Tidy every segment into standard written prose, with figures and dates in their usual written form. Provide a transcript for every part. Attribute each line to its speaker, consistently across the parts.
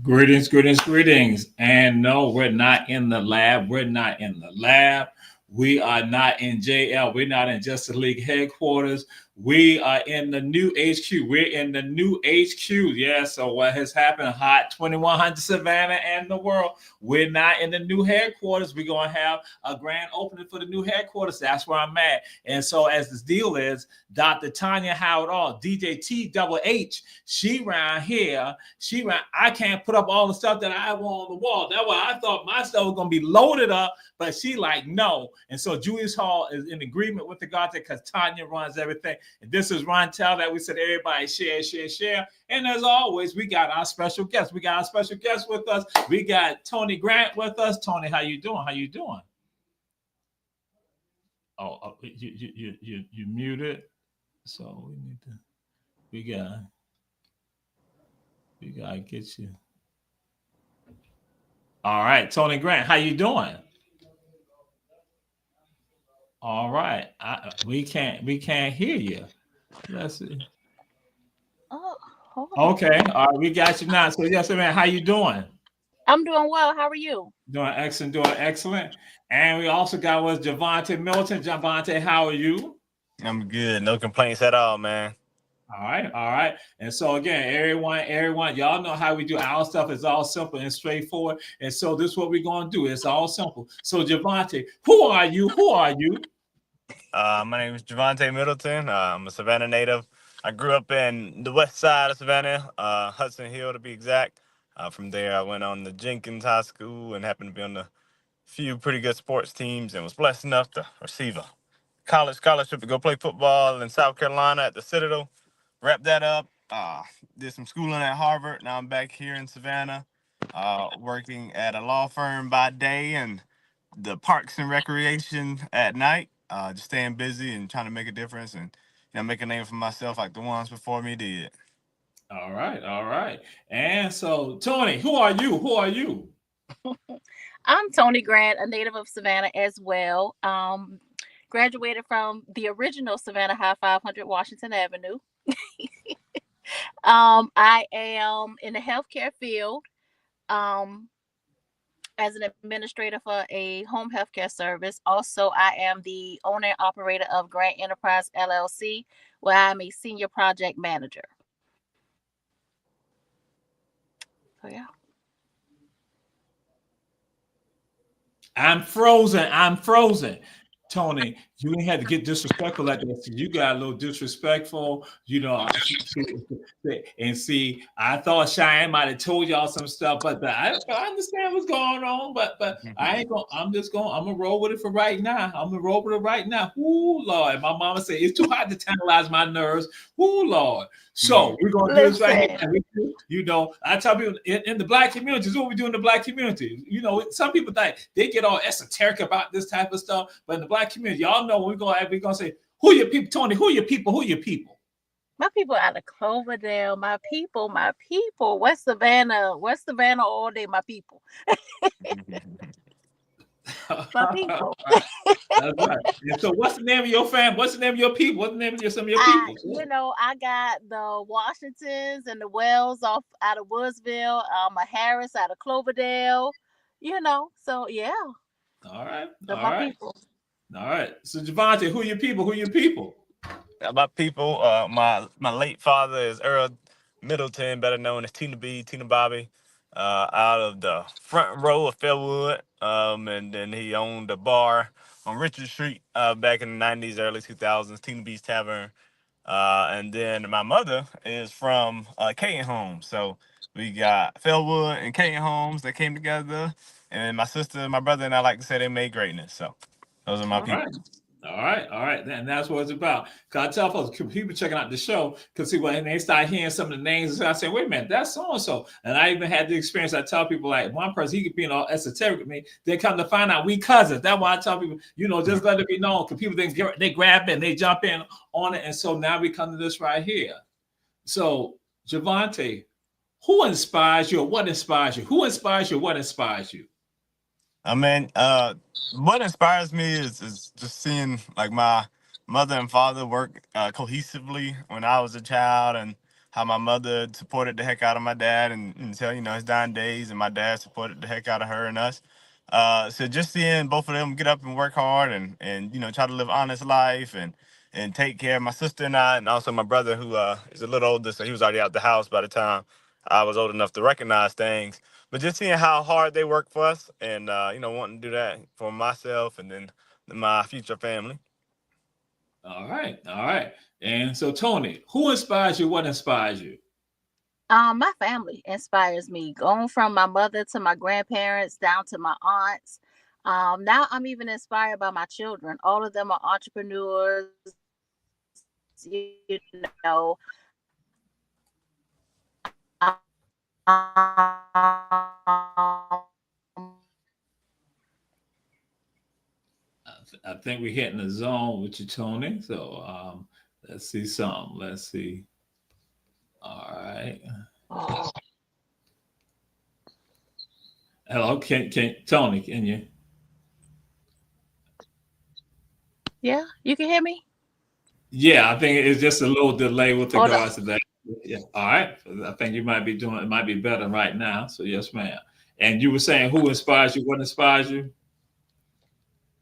Speaker 1: Greetings, greetings, greetings. And no, we're not in the lab. We're not in the lab. We are not in JL. We're not in Justice League headquarters. We are in the new HQ. We're in the new HQ. Yeah, so what has happened? Hot 2100 Savannah and the world. We're not in the new headquarters. We're going to have a grand opening for the new headquarters. That's where I'm at. And so, as this deal is, Dr. Tanya Howard All, DJ T double H, she ran here. I can't put up all the stuff that I want on the wall. That's why I thought my stuff was going to be loaded up, but she like, no. And so Julius Hall is in agreement with the God because Tanya runs everything. And this is Ron Tell that we said everybody share, share, share. And as always, we got our special guest. We got our special guest with us. We got Tony Grant with us. Tony, how you doing? How you doing? Oh, you muted. So we gotta get you. All right, Tony Grant, how you doing? All right, we can't hear you. Let's see.
Speaker 2: Oh,
Speaker 1: okay. All right, we got you now. So yes, man, how you doing?
Speaker 2: I'm doing well. How are you?
Speaker 1: Doing excellent. And we also got with Javante Milton. Javante, how are you?
Speaker 3: I'm good. No complaints at all, man.
Speaker 1: All right. And so again, everyone, y'all know how we do our stuff. Is all simple and straightforward. And so this is what we're going to do. It's all simple. So Javante, who are you?
Speaker 3: My name is Javante Middleton. I'm a Savannah native. I grew up in the west side of Savannah, Hudson Hill to be exact. From there, I went on to Jenkins High School and happened to be on a few pretty good sports teams and was blessed enough to receive a college scholarship to go play football in South Carolina at the Citadel. Wrapped that up, did some schooling at Harvard. Now I'm back here in Savannah, working at a law firm by day and the parks and recreation at night. Just staying busy and trying to make a difference and make a name for myself like the ones before me did.
Speaker 1: All right. And so, Tony, who are you?
Speaker 2: I'm Tony Grant, a native of Savannah as well. Graduated from the original Savannah High 500 Washington Avenue. I am in the healthcare field as an administrator for a home healthcare service. Also, I am the owner and operator of Grant Enterprise LLC, where I'm a senior project manager. So, yeah.
Speaker 1: I'm frozen. Tony, you ain't had to get disrespectful like that. You got a little disrespectful, and see, I thought Cheyenne might have told y'all some stuff, but I understand what's going on, but I ain't gonna, I'm gonna roll with it for right now. Ooh, Lord. My mama said it's too hot to tantalize my nerves. Ooh, Lord. So we're gonna do this right here. I tell people in the Black community, this is what we do in the Black community. Some people think they get all esoteric about this type of stuff, but in the Black community, y'all know when we're gonna say, who your people, Tony? Who your people?
Speaker 2: My people out of Cloverdale. My people. West Savannah all day. My people. My people.
Speaker 1: That's right. And so, what's the name of your family? What's the name of your people? What's the name of some of your people?
Speaker 2: I got the Washingtons and the Wells out of Woodsville. A Harris out of Cloverdale. So yeah.
Speaker 1: All right.
Speaker 2: People.
Speaker 1: All right. So Javante, who are your people?
Speaker 3: My people, my late father is Earl Middleton, better known as Tina Bobby, out of the front row of Fairwood. And then he owned a bar on Richard Street back in the 90s, early 2000s, Tina B's Tavern. And then my mother is from Caton Homes. So we got Fairwood and Caton Homes that came together. And my sister, my brother, and I like to say they made greatness. So those are my people.
Speaker 1: All right. And that's what it's about. Because I tell folks, people checking out the show, because see, when they start hearing some of the names, I say, wait a minute, that's so-and-so. And I even had the experience, I tell people, like, one person, he could be all esoteric with me. They come to find out we cousins. That's why I tell people, just let it be known. Because people, they grab it and they jump in on it. And so now we come to this right here. So, Javante, who inspires you or what inspires you? Who inspires you? What inspires you?
Speaker 3: I mean, what inspires me is just seeing like my mother and father work cohesively when I was a child, and how my mother supported the heck out of my dad and until, his dying days, and my dad supported the heck out of her and us. So just seeing both of them get up and work hard and try to live honest life and take care of my sister and I, and also my brother, who is a little older, so he was already out the house by the time I was old enough to recognize things. But just seeing how hard they work for us, and wanting to do that for myself and then my future family.
Speaker 1: All right, all right. And so, Tony, who inspires you? What inspires you?
Speaker 2: My family inspires me, going from my mother to my grandparents down to my aunts. Now I'm even inspired by my children. All of them are entrepreneurs. You know, um,
Speaker 1: I think we're hitting the zone with you, Tony. So let's see some. Let's see. All right. Hello, can Tony? Can you?
Speaker 2: yeah, you can hear me.
Speaker 1: Yeah, I think it's just a little delay with
Speaker 2: Hold on.
Speaker 1: regards to that. Yeah. All right. I think you might be doing it. Might be better right now. So yes, ma'am. And you were saying who inspires you? What inspires you?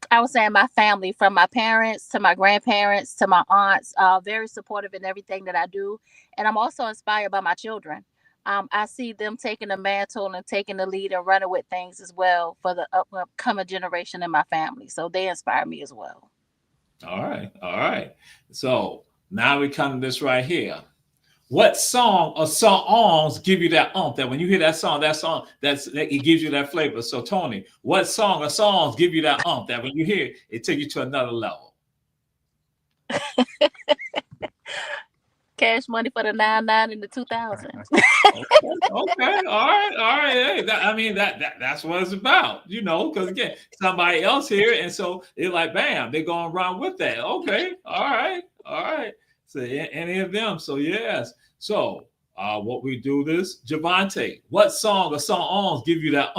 Speaker 2: I was saying my family, from my parents to my grandparents to my aunts, very supportive in everything that I do. And I'm also inspired by my children. I see them taking the mantle and taking the lead and running with things as well for the upcoming generation in my family. So they inspire me as well.
Speaker 1: All right. All right. So now we come to this right here. What song or songs give you that that when you hear that song that it gives you that flavor? So Tony, what song or songs give you that that when you hear it, it take you to another level?
Speaker 2: Cash Money for the 99 and the 2000.
Speaker 1: Okay, okay, all right. Hey, I mean that's what it's about, because again, somebody else here, and so it's like, bam, they're going to run with that. Okay, all right, all right. So any of them? So yes. So what we do this, Javante, what song or songs give you that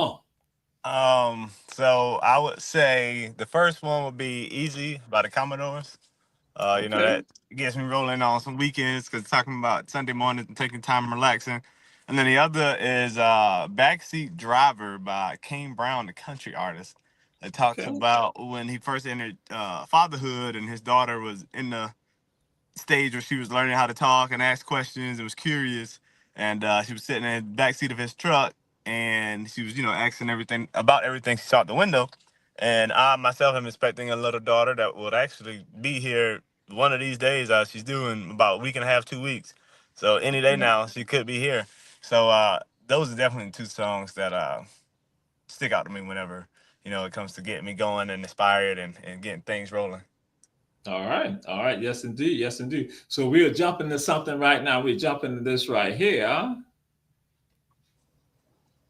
Speaker 3: So I would say the first one would be "Easy" by the Commodores.
Speaker 1: Okay,
Speaker 3: That gets me rolling on some weekends because talking about Sunday mornings and taking time and relaxing. And then the other is "Backseat Driver" by Kane Brown, the country artist. It talks
Speaker 1: okay.
Speaker 3: about when he first entered fatherhood and his daughter was in the stage where she was learning how to talk and ask questions and was curious. And she was sitting in the back seat of his truck, and she was, asking everything about everything she saw out the window. And I myself am expecting a little daughter that would actually be here one of these days. She's doing about a week and a half, 2 weeks. So any day
Speaker 1: Okay.
Speaker 3: now she could be here. So those are definitely two songs that stick out to me whenever, it comes to getting me going and inspired and getting things rolling.
Speaker 1: All right. All right. Yes, indeed. Yes, indeed. So we are jumping to something right now. We're jumping to this right here.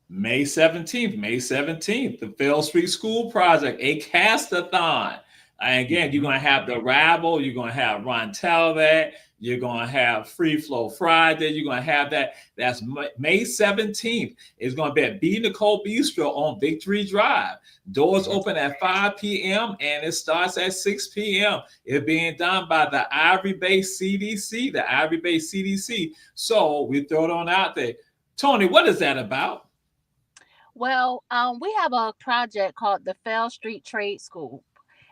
Speaker 1: May 17th, the Fail Street School Project, a castathon. And again, you're going to have the Rabble, you're going to have Ron Talbot, you're going to have Free Flow Friday, you're going to have that. That's May 17th. It's going to be at B. Nicole Bistro on Victory Drive. Doors open at 5 p.m. and it starts at 6 p.m. It's being done by the Ivory Bay CDC, So we throw it on out there. Tony, what is that about?
Speaker 2: Well, we have a project called the Fell Street Trade School.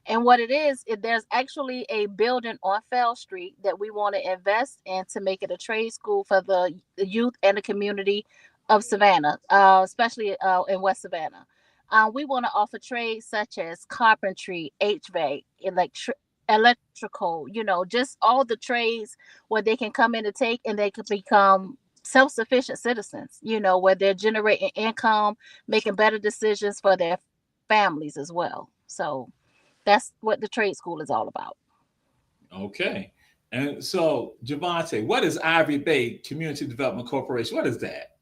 Speaker 2: And what it is, there's actually a building on Fell Street that we want to invest in to make it a trade school for the youth and the community of Savannah, especially in West Savannah. We want to offer trades such as carpentry, HVAC, electrical, just all the trades where they can come in and take and they can become self-sufficient citizens, where they're generating income, making better decisions for their families as well. So that's what the trade school is all about.
Speaker 1: Okay. And so, Javante, what is Ivory Bay Community Development Corporation? What is that?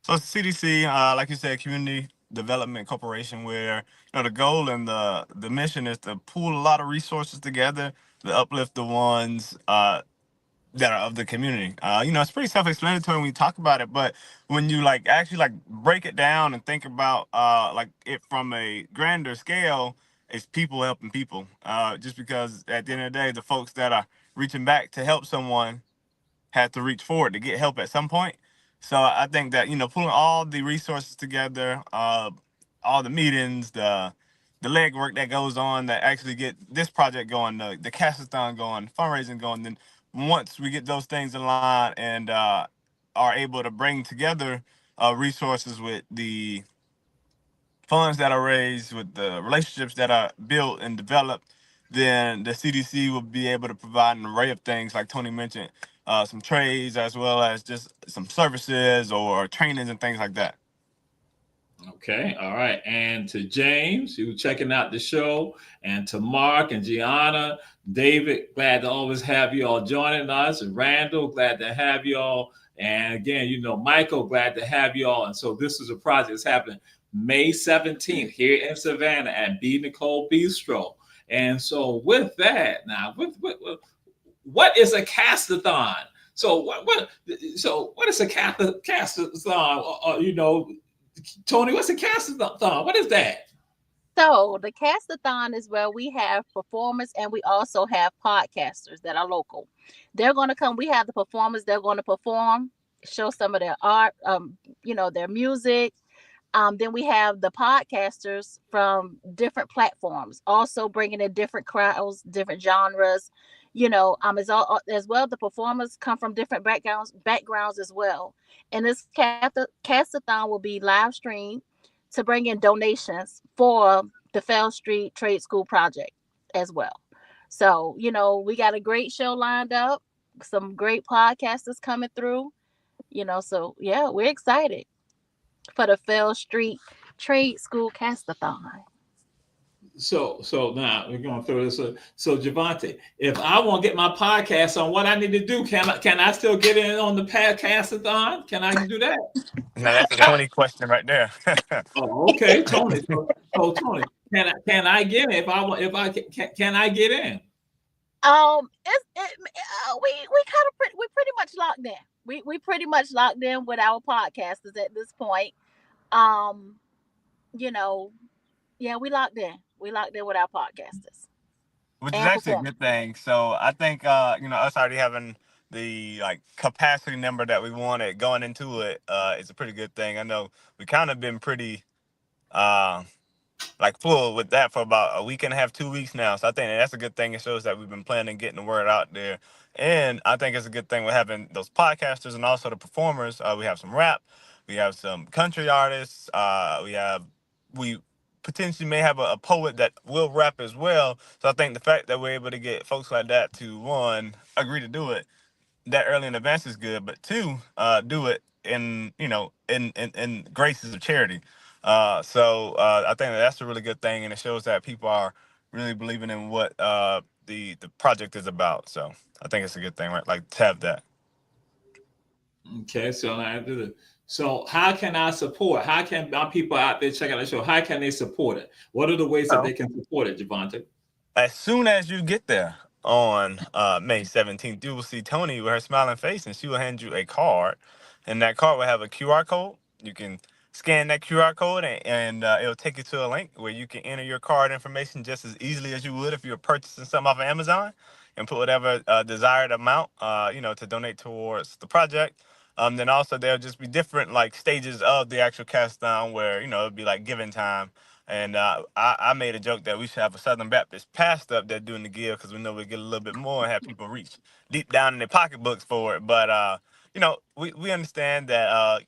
Speaker 3: So CDC, like you said, Community Development Corporation, where the goal and the mission is to pool a lot of resources together to uplift the ones that are of the community. It's pretty self-explanatory when we talk about it, but when you actually break it down and think about it from a grander scale, it's people helping people. Just because at the end of the day, the folks that are reaching back to help someone had to reach forward to get help at some point. So I think that, pulling all the resources together, all the meetings, the legwork that goes on that actually get this project going, the castathon going, fundraising going, then once we get those things in line and are able to bring together resources with the funds that are raised, with the relationships that are built and developed, then the CDC will be able to provide an array of things, like Tony mentioned, some trades as well as just some services or trainings and things like that.
Speaker 1: Okay, all right. And to James, who checking out the show, and to Mark and Gianna, David, glad to always have you all joining us. And Randall, glad to have you all. And again, Michael, glad to have you all. And so this is a project that's happening May 17th here in Savannah at B. Nicole Bistro. And so with that, now, what is a castathon? So what is a castathon? Tony, what's a castathon? What is that?
Speaker 2: So the castathon is where we have performers and we also have podcasters that are local. They're going to come. We have the performers. They're going to perform, show some of their art, their music. Then we have the podcasters from different platforms, also bringing in different crowds, different genres. As well, the performers come from different backgrounds as well. And this castathon will be live streamed to bring in donations for the Fell Street Trade School project as well. So, we got a great show lined up, some great podcasters coming through, so yeah, we're excited for the Fell Street Trade School castathon.
Speaker 1: So now we're going to throw this. So Javante, if I want to get my podcast on, what I need to do? Can I still get in on the podcastathon? Can I do that?
Speaker 3: Now that's a Tony question right there.
Speaker 1: Oh, okay, Tony. So Tony, can I get in? Can I get in?
Speaker 2: We're pretty much locked in. We pretty much locked in with our podcasters at this point. Yeah, we locked in. We locked in with our podcasters.
Speaker 3: Which is actually a good thing. So I think us already having the capacity number that we wanted going into it is a pretty good thing. I know we kind of been pretty full with that for about a week and a half, 2 weeks now. So I think that's a good thing. It shows that we've been planning getting the word out there. And I think it's a good thing with having those podcasters and also the performers. We have some rap, we have some country artists, we potentially may have a poet that will rap as well. So I think the fact that we're able to get folks like that to, one, agree to do it that early in advance is good, but two, do it in graces of charity. So I think that's a really good thing, and it shows that people are really believing in what the project is about. So I think it's a good thing, right? To have that.
Speaker 1: Okay, so I do the. So how can I support? How can my people out there check out the show? How can they support it? What are the ways that they can support it, Javante?
Speaker 3: As soon as you get there on May 17th, you will see Tony with her smiling face, and she will hand you a card. And that card will have a QR code. You can scan that QR code, and it'll take you to a link where you can enter your card information just as easily as you would if you were purchasing something off of Amazon, and put whatever desired amount, to donate towards the project. Then also there'll just be different stages of the actual castathon where it'll be giving time, and I made a joke that we should have a Southern Baptist pastor up there doing the give, because we know we get a little bit more and have people reach deep down in their pocketbooks for it. But we understand that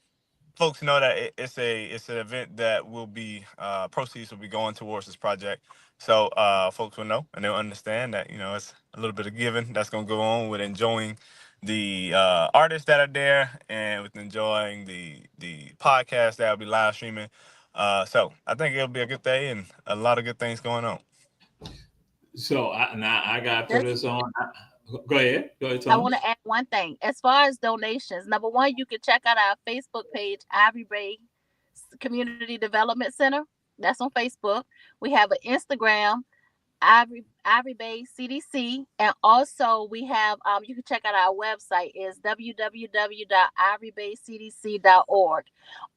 Speaker 3: folks know that it's an event that will be proceeds will be going towards this project. So folks will know and they'll understand that it's a little bit of giving that's going to go on with enjoying the artists that are there, and with enjoying the podcast that will be live streaming. So I think it'll be a good day and a lot of good things going on.
Speaker 1: So I got to put this on. Go ahead, Tony.
Speaker 2: I want to add one thing. As far as donations, number one, you can check out our Facebook page, Ivory Bay Community Development Center. That's on Facebook. We have an Instagram, Ivory Bay CDC, and also we have you can check out our website is www.ivorybaycdc.org.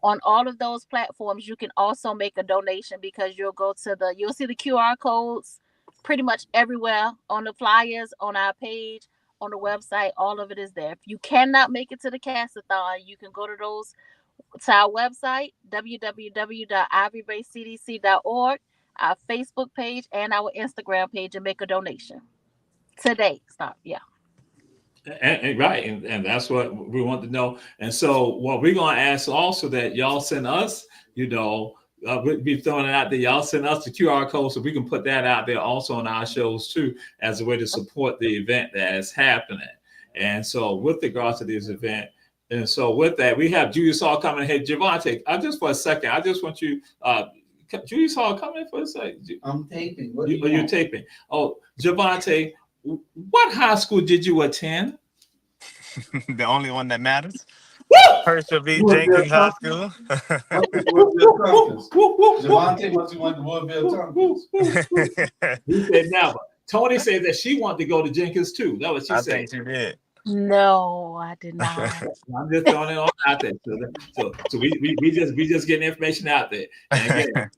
Speaker 2: On all of those platforms, you can also make a donation, because you'll see the QR codes pretty much everywhere, on the flyers, on our page, on the website. All of it is there. If you cannot make it to the Castathon, you can go to our website, www.ivorybaycdc.org, our Facebook page, and our Instagram page, and make a donation today. Stop. Yeah.
Speaker 1: Right, and that's what we want to know. And so what we're going to ask also that y'all send us, we'll be throwing it out there. Y'all send us the QR code so we can put that out there also on our shows too, as a way to support the event that is happening. And so with regards to this event, and so with that, we have Julius Hall coming ahead. Javante, just for a second, I just want you, Julius Hall, come in for a second.
Speaker 4: I'm taping.
Speaker 1: You're taping. Oh, Javante, what high school did you attend?
Speaker 3: The only one that matters.
Speaker 1: Woo!
Speaker 3: Herschel B. Jenkins High School.
Speaker 4: Javante must have went to Woodville Tompkins.
Speaker 1: He said never. Tony said that she wanted to go to Jenkins too. That's what she
Speaker 3: I
Speaker 1: said.
Speaker 3: think she did.
Speaker 2: No, I did not.
Speaker 1: I'm just throwing it on out there. So we just getting information out there. And again,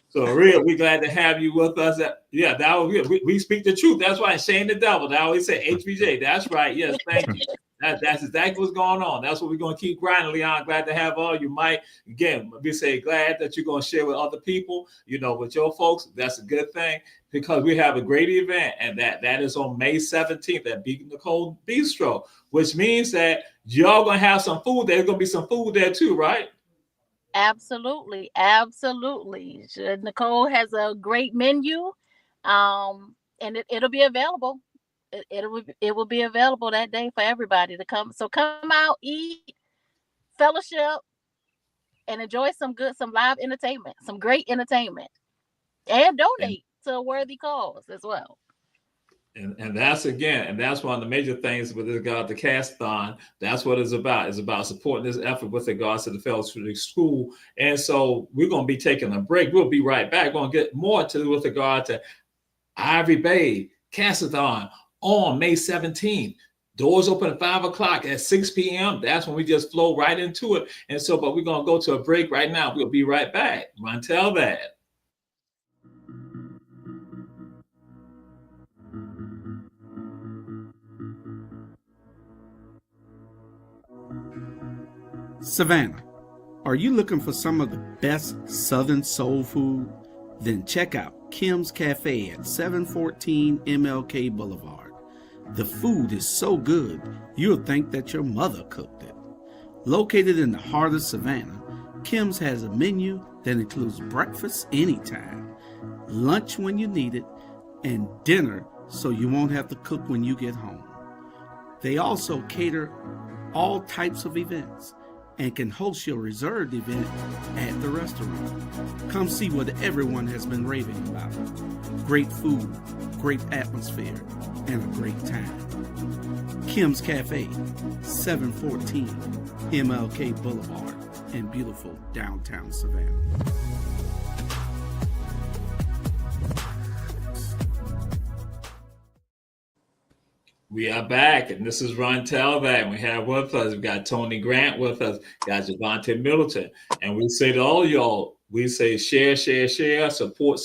Speaker 1: so real, we glad to have you with us. Yeah, that was we speak the truth. That's why Shane the Devil. I always say HBJ. That's right. Yes, thank you. That's exactly what's going on. That's what we're going to keep grinding, Leon. Glad to have all you, Mike. Again, we say glad that you're going to share with other people, with your folks. That's a good thing, because we have a great event, and that is on May 17th at Beacon Nicole Bistro, which means that y'all going to have some food. There's going to be some food there too, right?
Speaker 2: Absolutely. Nicole has a great menu, and it'll be available. It will be available that day for everybody to come. So come out, eat, fellowship, and enjoy some live entertainment, some great entertainment, and donate to a worthy cause as well.
Speaker 1: And that's one of the major things with regard to Castathon. That's what it's about. It's about supporting this effort with regards to the Fellowship School. And so we're going to be taking a break. We'll be right back. We're going to get more with regard to Ivory Bay Castathon on May 17th. Doors open at 5 o'clock. At 6 p.m., that's when we just flow right into it. And so, but we're going to go to a break right now. We'll be right back. Tell that.
Speaker 5: Savannah, are you looking for some of the best Southern soul food? Then check out Kim's Cafe at 714 MLK Boulevard. The food is so good, you'll think that your mother cooked it. Located in the heart of Savannah, Kim's has a menu that includes breakfast anytime, lunch when you need it, and dinner so you won't have to cook when you get home. They also cater all types of events and can host your reserved event at the restaurant. Come see what everyone has been raving about. Great food, great atmosphere, and a great time. Kim's Cafe, 714 MLK Boulevard in beautiful downtown Savannah.
Speaker 1: We are back, and this is Ron Talbot. We have with us, we got Tony Grant with us, got Javante Middleton. And we say to all y'all, we say share, support,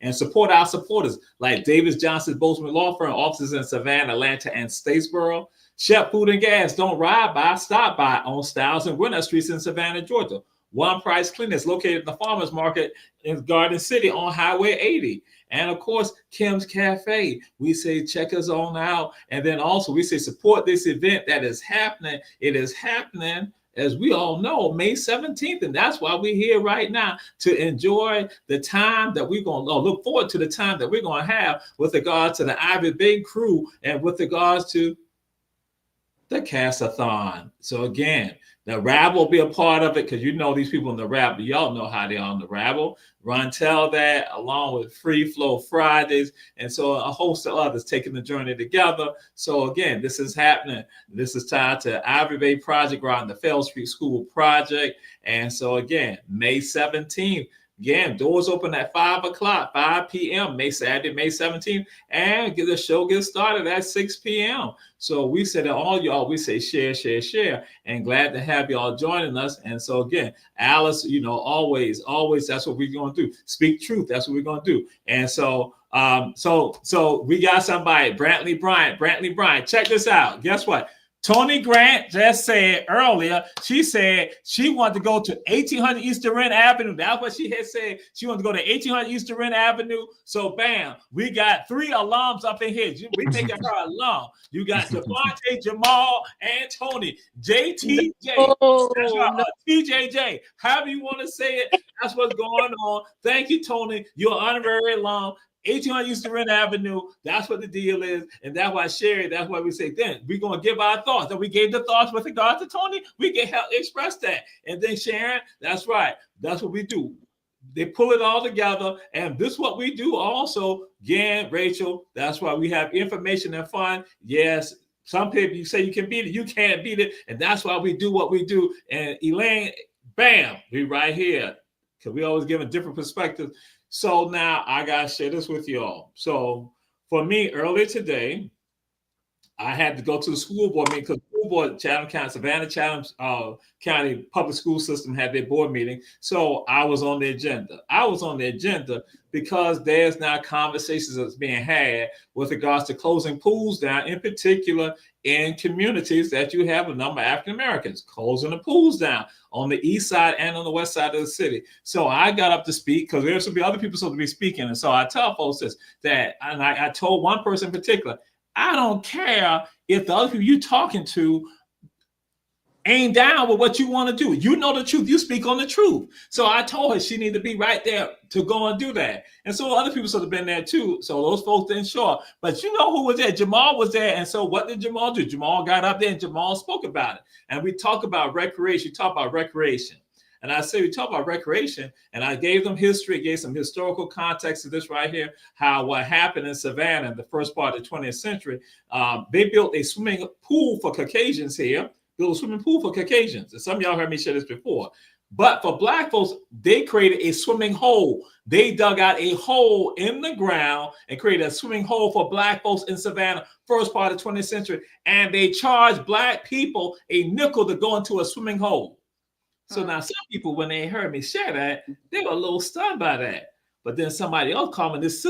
Speaker 1: and support our supporters like Davis Johnson Bozeman Law Firm, offices in Savannah, Atlanta, and Statesboro. Shep Food and Gas, don't ride by, stop by on Styles and Winter Streets in Savannah, Georgia. One Price Clinics located in the Farmers Market in Garden City on Highway 80. And of course, Kim's Cafe. We say check us on out. And then also we say support this event that is happening. It is happening, as we all know, May 17th. And that's why we're here right now, to enjoy the time that we're going to look forward to, the time that we're going to have with regards to the Ivory Bay crew and with regards to the Castathon. So again, the Rabble will be a part of it, because these people in the Rabble, y'all know how they are in the Rabble. Ron Tell that, along with Free Flow Fridays, and so a host of others taking the journey together. So again, this is happening. This is tied to Ivory Bay Project around the Fell Street School Project. And so again, May 17th, Again, doors open at 5 o'clock, 5 p.m., Saturday, May 17th, and the show gets started at 6 p.m. So we said to all y'all, we say share, share, share, and glad to have y'all joining us. And so again, Alice, always, that's what we're going to do. Speak truth. That's what we're going to do. And so, so we got somebody, Brantley Bryant. Check this out. Guess what? Tony Grant just said earlier, she said she wanted to go to 1800 East Duran Avenue. That's what she had said. She wanted to go to 1800 East Duran Avenue. So, bam, we got 3 alums up in here. We think of her alum. You got Devontae, Jamal, and Tony. JTJ.
Speaker 2: Oh,
Speaker 1: That's right, TJJ. However you want to say it, that's what's going on. Thank you, Tony. You're an honorary alum. 1800 East Duran Avenue, that's what the deal is. And that's why Sherry, that's why we say then we're going to give our thoughts. And we gave the thoughts with regard to Tony, we can help express that. And then Sharon, that's right. That's what we do. They pull it all together. And this is what we do also. Again, Rachel, that's why we have information and fun. Yes, some people, you say you can beat it. You can't beat it. And that's why we do what we do. And Elaine, bam, we right here. Because we always give a different perspective. So now I got to share this with y'all. So for me, earlier today, I had to go to the school board meeting because the school board, Chatham County, Savannah-Chatham County Public School System had their board meeting. So I was on the agenda. I was on the agenda because there's now conversations that's being had with regards to closing pools down, in particular in communities that you have a number of African Americans, closing the pools down on the east side and on the west side of the city. So I got up to speak because there's going to be other people supposed to be speaking. And so I tell folks this, that, and I told one person in particular, I don't care if the other people you're talking to ain't down with what you want to do. You know the truth. You speak on the truth. So I told her she needed to be right there to go and do that. And so other people should have been there too. So those folks didn't show up. But you know who was there? Jamal was there. And so what did Jamal do? Jamal got up there and Jamal spoke about it. And we talk about recreation. And I say we talk about recreation, and I gave them history, gave some historical context to this right here, how what happened in Savannah in the first part of the 20th century. They built a swimming pool for Caucasians here, built a swimming pool for Caucasians. And some of y'all heard me share this before. But for Black folks, they created a swimming hole. They dug out a hole in the ground and created a swimming hole for Black folks in Savannah, first part of the 20th century. And they charged Black people a nickel to go into a swimming hole. So now some people, when they heard me share that, they were a little stunned by that. But then somebody else called me, this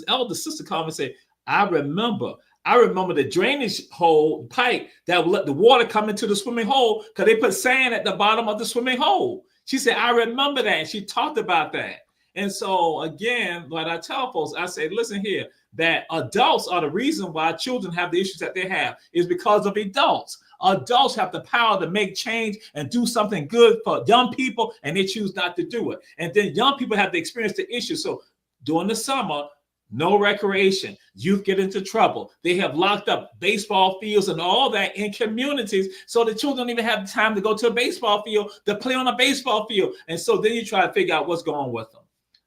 Speaker 1: elder sister called me and said, I remember the drainage hole pipe that would let the water come into the swimming hole because they put sand at the bottom of the swimming hole. She said, I remember that. And she talked about that. And so again, what I tell folks, I say, listen here, that adults are the reason why children have the issues that they have is because of adults. Adults have the power to make change and do something good for young people, and they choose not to do it. And then young people have to experience the issue. So during the summer, no recreation. Youth get into trouble. They have locked up baseball fields and all that in communities. So the children don't even have the time to go to a baseball field to play on a baseball field. And so then you try to figure out what's going on with them.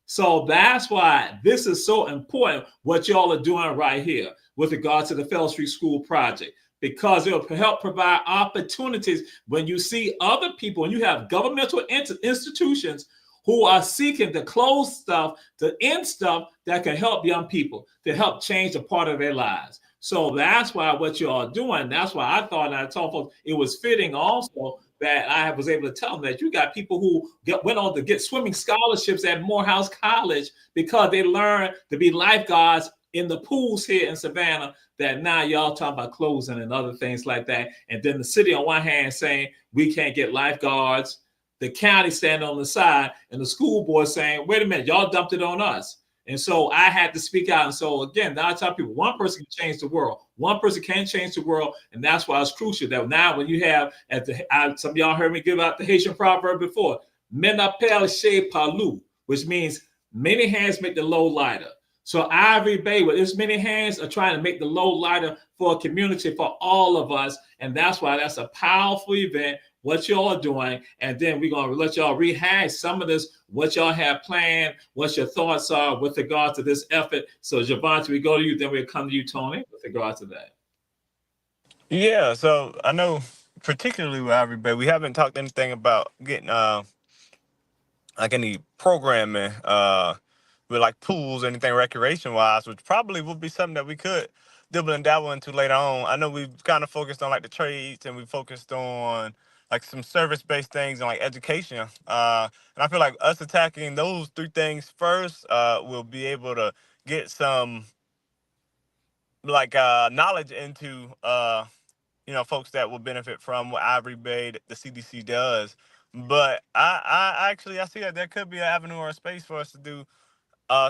Speaker 1: So that's why this is so important, what y'all are doing right here with regard to the Fell Street School Project. Because it will help provide opportunities when you see other people, and you have governmental institutions who are seeking to close stuff, to end stuff that can help young people, to help change a part of their lives. So that's why what you are doing, that's why I thought, and I told folks it was fitting also that I was able to tell them that you got people who went on to get swimming scholarships at Morehouse College because they learned to be lifeguards in the pools here in Savannah, that now y'all talking about closing and other things like that. And then the city on one hand saying we can't get lifeguards, the county standing on the side, and the school board saying, wait a minute, y'all dumped it on us. And so I had to speak out. And so again, now I tell people, one person can change the world. One person can change the world. And that's why it's crucial that now when you have, some of y'all heard me give out the Haitian proverb before, men appelle chez Palu, which means many hands make the load lighter. So Ivory Bay, with its many hands, are trying to make the load lighter for a community, for all of us. And that's why that's a powerful event, what y'all are doing. And then we're going to let y'all rehash some of this, what y'all have planned, what your thoughts are with regard to this effort. So Javante, we go to you, then we'll come to you, Tony, with regard to that.
Speaker 3: Yeah, so I know particularly with Ivory Bay, we haven't talked anything about getting like any programming, with like pools, anything recreation wise, which probably would be something that we could dibble and dabble into later on. I know we've kind of focused on like the trades, and we focused on like some service based things and like education. And I feel like us attacking those three things first, will be able to get some like knowledge into folks that will benefit from what Ivory Bay, the CDC does. But I see that there could be an avenue or a space for us to do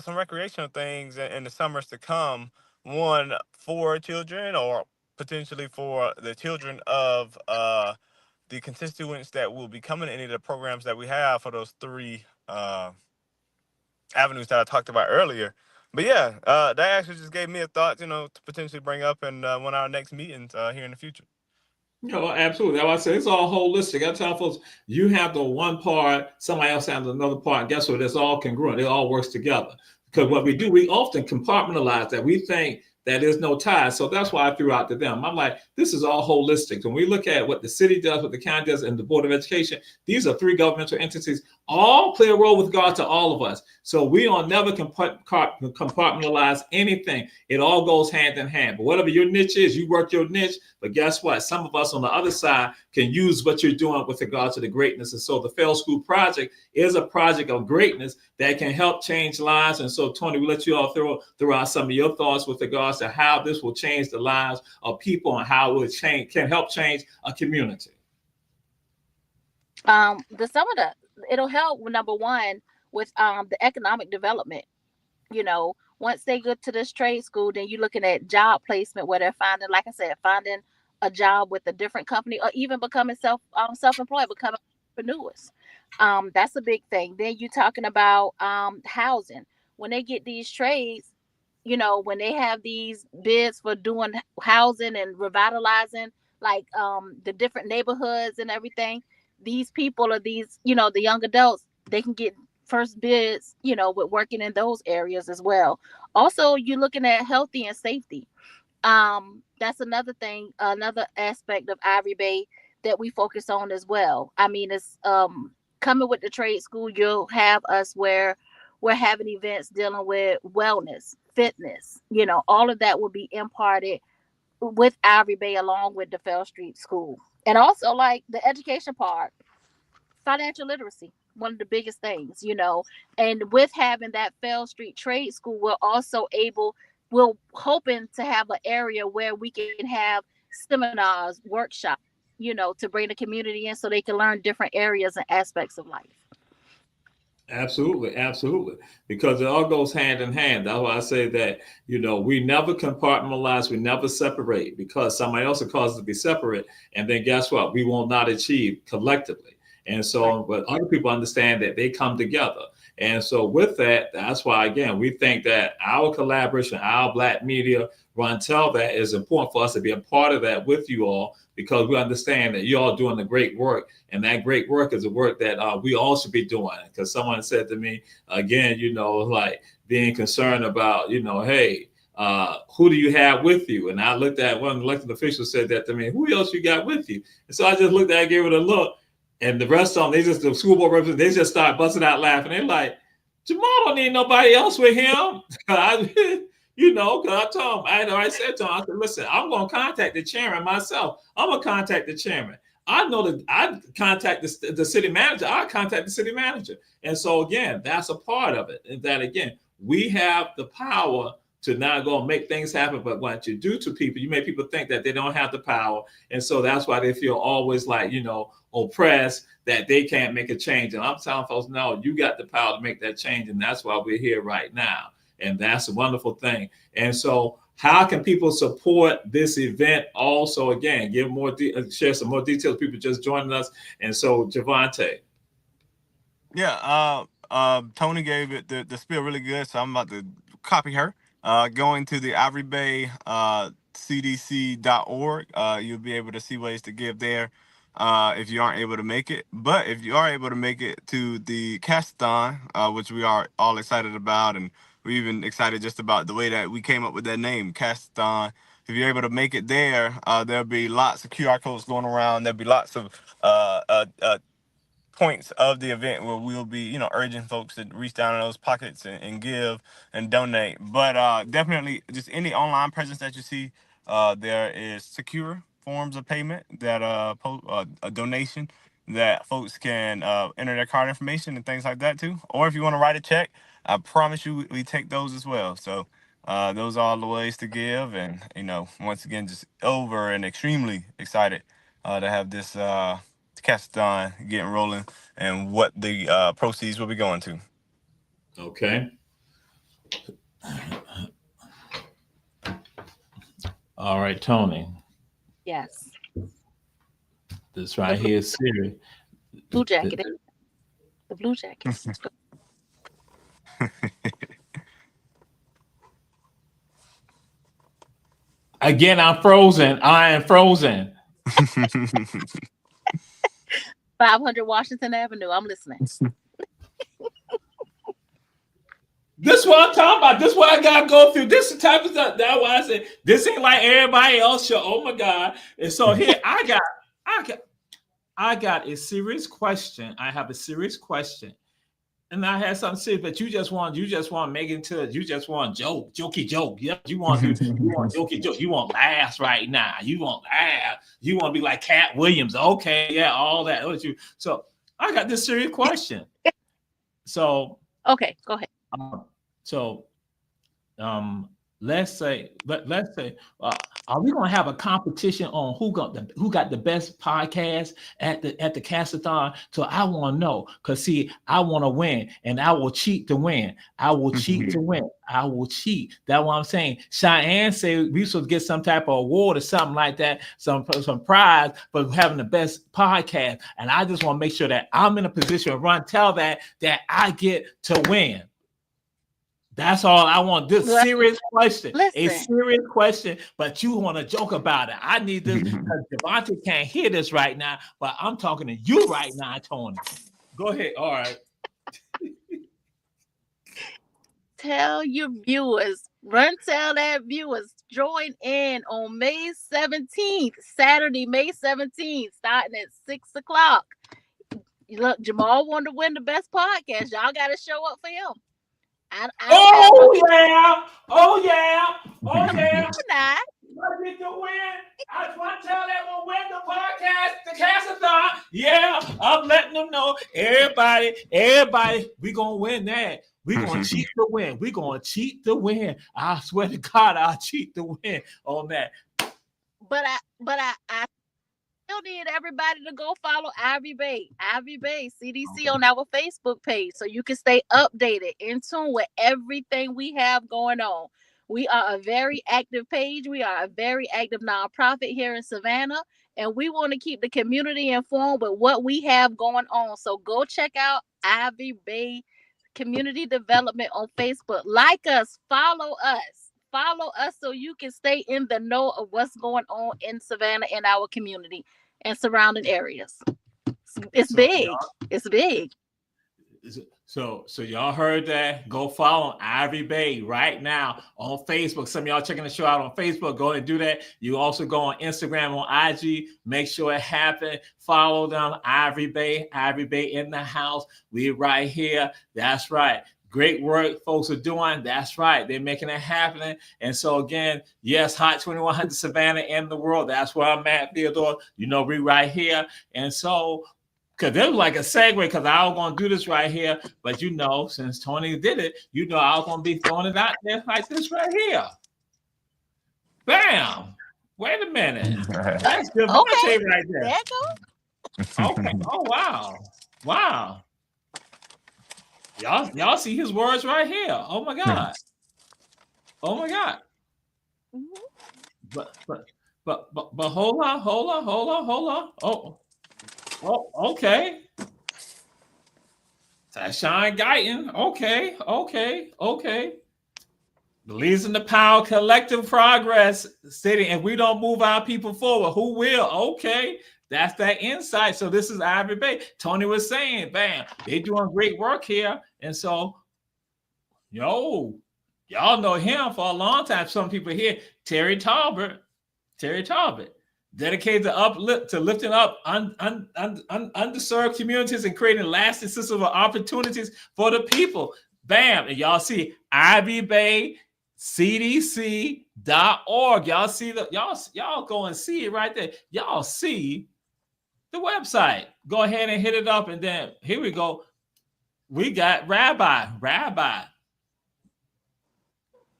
Speaker 3: some recreational things in the summers to come. One for children, or potentially for the children of the constituents that will be coming to any of the programs that we have for those three avenues that I talked about earlier. But yeah, that actually just gave me a thought, to potentially bring up in one of our next meetings here in the future.
Speaker 1: Absolutely. That's why I say it's all holistic. I tell folks, you have the one part, somebody else has another part, and guess what? It's all congruent. It all works together. Because what we do, we often compartmentalize that. We think that there's no tie. So that's why I threw out to them. I'm like, this is all holistic. When we look at what the city does, what the county does, and the Board of Education, these are three governmental entities, all play a role with regard to all of us. So we don't never compartmentalize anything. It all goes hand in hand. But whatever your niche is, you work your niche. But guess what? Some of us on the other side can use what you're doing with regard to the greatness. And so the Fail School Project is a project of greatness that can help change lives. And so, Tony, we'll let you all throw out some of your thoughts with regards to how this will change the lives of people and how it will can help change a community.
Speaker 2: It'll help, number one, with the economic development. Once they go to this trade school, then you're looking at job placement where they're finding, like I said, finding a job with a different company, or even becoming self-employed, becoming entrepreneurs. That's a big thing. Then you're talking about housing. When they get these trades, when they have these bids for doing housing and revitalizing, like the different neighborhoods and everything, these people are the young adults, they can get first bids, with working in those areas as well. Also, you're looking at healthy and safety. That's another thing, another aspect of Ivory Bay that we focus on as well. I mean, it's coming with the trade school, you'll have us where we're having events dealing with wellness, fitness, all of that will be imparted with Ivory Bay along with the Fell Street School. And also, like the education part, financial literacy, one of the biggest things, and with having that Fell Street Trade School, we're hoping to have an area where we can have seminars, workshops, to bring the community in so they can learn different areas and aspects of life.
Speaker 1: Absolutely, absolutely. Because it all goes hand in hand. That's why I say that, we never compartmentalize, we never separate, because somebody else will cause us to be separate. And then guess what? We will not achieve collectively. And so, but other people understand that they come together. And so with that, that's why, again, we think that our collaboration, our Black media run tell that is important for us to be a part of that with you all, because we understand that you all doing the great work. And that great work is a work that we all should be doing. Because someone said to me, again, like being concerned about, hey, who do you have with you? And I looked at one elected official said that to me, who else you got with you? And so I just looked at it, gave it a look. And the rest of them, the school board representatives, they just start busting out laughing. They're like, Jamal don't need nobody else with him. Because I told him, I said to him, I said, listen, I'm going to contact the chairman myself. I'm going to contact the chairman. I know that I contact the city manager. I contact the city manager. And so, again, that's a part of it. And that, again, we have the power to not go and make things happen. But what you do to people, you make people think that they don't have the power. And so that's why they feel always like, oppressed, that they can't make a change. And I'm telling folks, no, you got the power to make that change. And that's why we're here right now. And that's a wonderful thing. And so how can people support this event? Also, again, share some more details. People just joining us. And so, Javante.
Speaker 3: Yeah, Tony gave it the spiel really good, so I'm about to copy her. Going to the Ivory Bay CDC.org, you'll be able to see ways to give there if you aren't able to make it. But if you are able to make it to the Castathon, which we are all excited about, and we're even excited just about the way that we came up with that name, Castathon. If you're able to make it there, there'll be lots of QR codes going around. There'll be lots of points of the event where we'll be, urging folks to reach down in those pockets and give and donate. But definitely just any online presence that you see, there is secure forms of payment that a donation that folks can enter their card information and things like that too. Or if you want to write a check, I promise you we take those as well. So those are all the ways to give. And, once again, just over and extremely excited to have this Castathon getting rolling and what the proceeds will be going to.
Speaker 1: Okay. All right, Tony.
Speaker 2: Yes.
Speaker 1: This right here is serious.
Speaker 2: Blue jacket. The blue jacket.
Speaker 1: Again, I'm frozen. I am frozen.
Speaker 2: 500 Washington Avenue. I'm listening.
Speaker 1: This is what I'm talking about. This is what I gotta go through. This is the type of stuff. That's why I said this ain't like everybody else show. Oh my God. And so here I got a serious question. I have a serious question. And I had something serious, but you just want to make it into you just want jokey joke. Yeah, you want jokey joke. You want laughs right now. You want laugh. You want to be like Cat Williams. Okay, yeah, all that. So I got this serious question. So
Speaker 2: okay, go ahead.
Speaker 1: Let's say, are we gonna have a competition on who got the best podcast at the Castathon? So I want to know, cause see, I want to win, and I will cheat to win. I will cheat to win. I will cheat. That's what I'm saying. Cheyenne said we should get some type of award or something like that, some prize for having the best podcast, and I just want to make sure that I'm in a position to tell that I get to win. That's all I want. This serious question, a serious question, but you want to joke about it. I need this because Devontae can't hear this right now, but I'm talking to you right now, Tony. Go ahead. All right.
Speaker 2: Tell your viewers, tell that viewers, join in on May 17th, Saturday, May 17th, starting at 6:00. Look, Jamal wanted to win the best podcast. Y'all got to show up for him.
Speaker 1: Oh yeah! I get to win. I just want to tell everyone win the podcast, the Castathon. Yeah, I'm letting them know. Everybody, we gonna win that. We gonna cheat to win. We gonna cheat to win. I swear to God, I'll cheat to win on that.
Speaker 2: But I still need everybody to go follow Ivy Bay CDC on our Facebook page so you can stay updated, in tune with everything we have going on. We are a very active page. We are a very active nonprofit here in Savannah, and we want to keep the community informed with what we have going on. So go check out Ivy Bay Community Development on Facebook. Like us, follow us so you can stay in the know of what's going on in Savannah and our community and surrounding areas. It's big. It's big.
Speaker 1: So y'all heard that. Go follow Ivy Bay right now on Facebook. Some of y'all checking the show out on Facebook. Go and do that. You also go on Instagram, on IG. Make sure it happens. Follow them. Ivy Bay in the house. We right here. That's right. Great work folks are doing. That's right. They're making it happen. And so again, yes, Hot 2100 Savannah and the world. That's where I'm at, Theodore. We right here. And so, because there was like a segue, because I was going to do this right here. But since Tony did it, I was going to be throwing it out there like this right here. Bam. Wait a minute. That's Devontae right there.
Speaker 2: There you
Speaker 1: go. Okay. Oh, wow. Wow. Y'all see his words right here. Oh my God. Oh my God. But hold on. Oh, okay. Tashawn Guyton. Okay. Believes in the power of collective progress, stating if we don't move our people forward, who will? Okay. That's that insight. So this is Ivy Bay. Tony was saying, bam, they doing great work here. And so, y'all know him for a long time. Some people here, Terry Talbot. dedicated to lifting up underserved communities and creating lasting systems of opportunities for the people. Bam. And y'all see Ivy Bay CDC.org. Y'all see y'all go and see it right there. Y'all see the website. Go ahead and hit it up. And then here we go. We got Rabbi.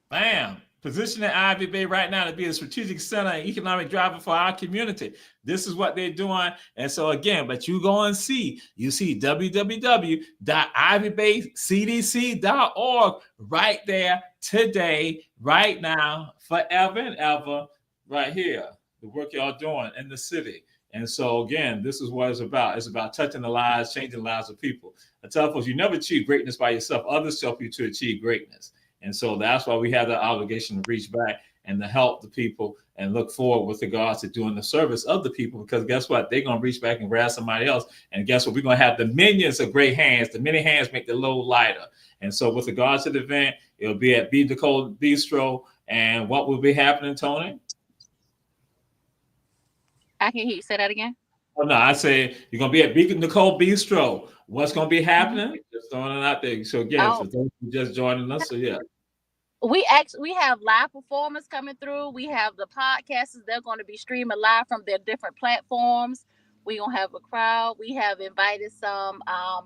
Speaker 1: Bam. Positioning Ivy Bay right now to be a strategic center and economic driver for our community. This is what they're doing. And so again, but you go and see www.ivybaycdc.org right there today, right now, forever and ever, right here. The work y'all doing in the city. And so again, this is what it's about. It's about touching the lives, changing the lives of people. I tell folks, you never achieve greatness by yourself. Others help you to achieve greatness. And so that's why we have the obligation to reach back and to help the people and look forward with regards to doing the service of the people, because guess what? They're going to reach back and grab somebody else. And guess what? We're going to have the minions of great hands. The many hands make the load lighter. And so with regards to the event, it'll be at B. Nicole Bistro. And what will be happening, Tony?
Speaker 2: I can hear you say that again.
Speaker 1: Oh, no, I say you're going to be at B. Nicole Bistro. What's going to be happening? Just throwing it out there. So again, for those who just joining us, so yeah.
Speaker 2: We have live performers coming through. We have the podcasters. They're going to be streaming live from their different platforms. We're going to have a crowd. We have invited some, a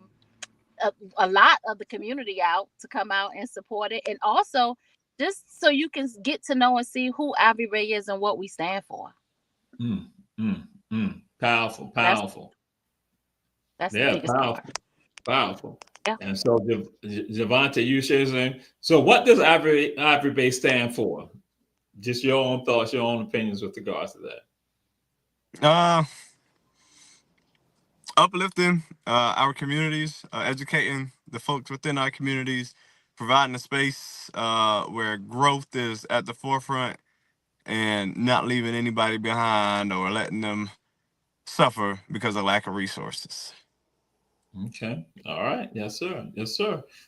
Speaker 2: lot of the community out to come out and support it. And also just so you can get to know and see who Ivy Bay is and what we stand for.
Speaker 1: Powerful.
Speaker 2: That's the biggest
Speaker 1: powerful.
Speaker 2: Yeah.
Speaker 1: And so, Javante, you share something. So, what does Ivy Bay stand for? Just your own thoughts, your own opinions with regards to that.
Speaker 3: Uplifting our communities, educating the folks within our communities, providing a space where growth is at the forefront, and not leaving anybody behind or letting them suffer because of lack of resources.
Speaker 1: Okay. All right. Yes, sir.